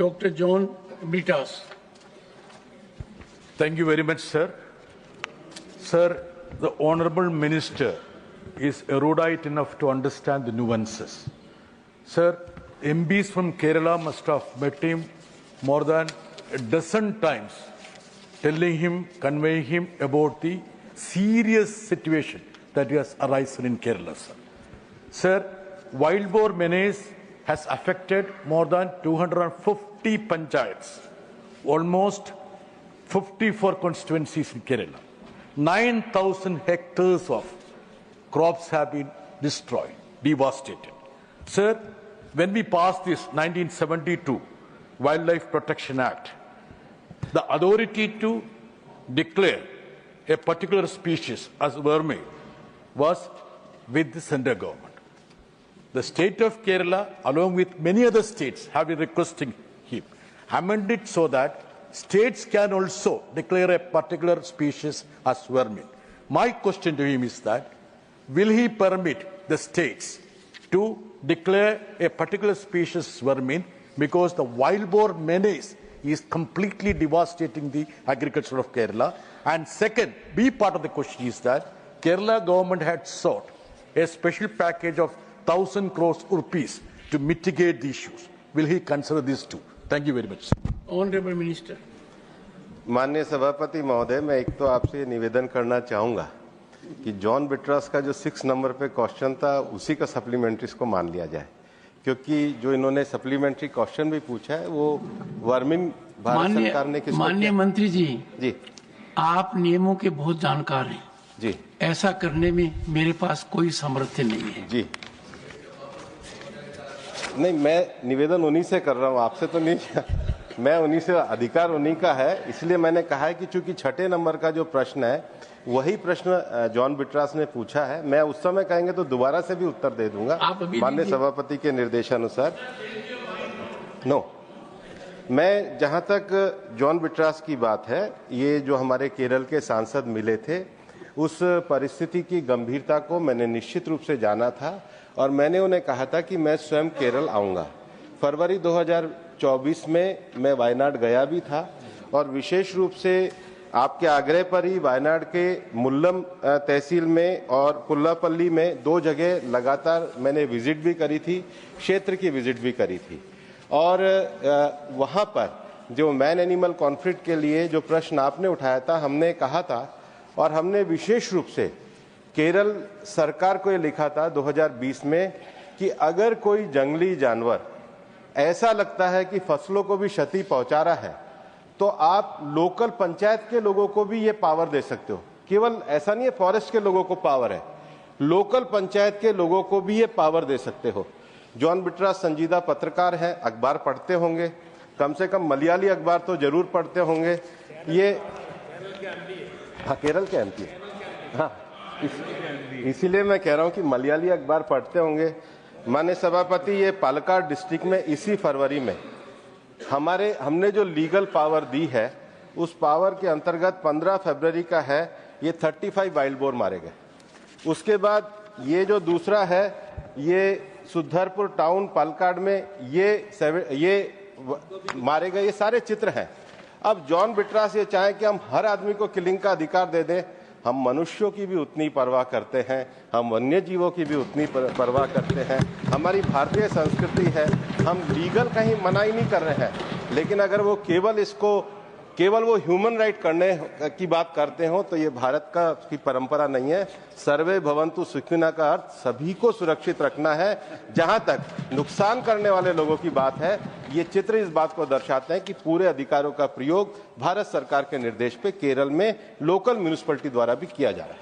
Dr. John Britas. Thank you very much, sir. Sir, the Honourable Minister is erudite enough to understand the nuances. Sir, MPs from Kerala must have met him more than a dozen times, telling him, conveying him about the serious situation that has arisen in Kerala, sir. Sir, wild boar menace has affected more than 250 panchayats, almost 54 constituencies in Kerala. 9,000 hectares of crops have been destroyed, devastated. Sir, when we passed this 1972 Wildlife Protection Act, the authority to declare a particular species as vermin was with the central government. The state of Kerala, along with many other states, have been requesting him amend it so that states can also declare a particular species as vermin. My question to him is that, will he permit the states to declare a particular species as vermin, because the wild boar menace is completely devastating the agriculture of Kerala? And second, B part of the question is that Kerala government had sought a special package of 1,000 crores rupees to mitigate the issues. Will he consider this too? Thank you very much, sir. Honorable Minister. माननीय सभापति महोदय, मैं एक तो आपसे निवेदन करना चाहूँगा कि जॉन बिट्रास का जो 6 नंबर पे क्वेश्चन था उसी का सप्लीमेंट्रीज को मान लिया जाए, क्योंकि जो इन्होंने सप्लीमेंट्री क्वेश्चन भी पूछा है वो वर्मिंग भारत सरकार ने किसको माननीय मंत्री जी, आप नियमों के बहुत जानकार हैं जी। ऐसा करने में मेरे पास कोई सामर्थ्य नहीं है जी। नहीं, मैं निवेदन उन्हीं से कर रहा हूँ, आपसे तो नहीं। मैं उन्हीं से, अधिकार उन्हीं का है, इसलिए मैंने कहा है कि चूंकि 6 नंबर का जो प्रश्न है वही प्रश्न जॉन बिट्रास ने पूछा है, मैं उस समय कहेंगे तो दोबारा से भी उत्तर दे दूंगा माननीय सभापति के निर्देशानुसार। मैं जहां तक जॉन बिट्रास की बात है, ये जो हमारे केरल के सांसद मिले थे, उस परिस्थिति की गंभीरता को मैंने निश्चित रूप से जाना था और मैंने उन्हें कहा था कि मैं स्वयं केरल आऊंगा। फरवरी 2024 में मैं वायनाड गया भी था और विशेष रूप से आपके आग्रह पर ही वायनाड के मुल्लम तहसील में और पुल्लापल्ली में 2 जगह लगातार मैंने विजिट भी करी थी, क्षेत्र की विजिट भी करी थी। और वहां पर जो मैन एनिमल कॉन्फ्लिक्ट के लिए जो प्रश्न आपने उठाया था, हमने कहा था और हमने विशेष रूप से केरल सरकार को ये लिखा था 2020 में कि अगर कोई जंगली जानवर ऐसा लगता है कि फसलों को भी क्षति पहुंचा रहा है तो आप लोकल पंचायत के लोगों को भी ये पावर दे सकते हो। केवल ऐसा नहीं है फॉरेस्ट के लोगों को पावर है, लोकल पंचायत के लोगों को भी ये पावर दे सकते हो। जॉन बिट्रास संजीदा पत्रकार हैं, अखबार पढ़ते होंगे, कम से कम मलयाली अखबार तो जरूर पढ़ते होंगे। ये हाँ, केरल के एमपी, हाँ, इसीलिए मैं कह रहा हूँ कि मलयाली अखबार पढ़ते होंगे। माननीय सभापति, ये पालक्काड डिस्ट्रिक्ट में इसी फरवरी में हमने जो लीगल पावर दी है उस पावर के अंतर्गत 15 फरवरी का है, ये 35 वाइल्ड बोर मारे गए। उसके बाद ये जो दूसरा है, ये सुधरपुर टाउन पालक्काड में ये मारे गए, ये सारे चित्र हैं। अब जॉन बिट्रास ये चाहे कि हम हर आदमी को किलिंग का अधिकार दे दें, हम मनुष्यों की भी उतनी परवाह करते हैं, हम वन्य जीवों की भी उतनी परवाह करते हैं। हमारी भारतीय संस्कृति है, हम लीगल कहीं मना ही नहीं कर रहे हैं, लेकिन अगर वो केवल वो ह्यूमन राइट करने की बात करते हो तो ये भारत की परंपरा नहीं है। सर्वे भवन्तु सुखिनः का अर्थ सभी को सुरक्षित रखना है। जहां तक नुकसान करने वाले लोगों की बात है, ये चित्र इस बात को दर्शाते हैं कि पूरे अधिकारों का प्रयोग भारत सरकार के निर्देश पे केरल में लोकल म्युनिसिपैलिटी द्वारा भी किया जा रहा है।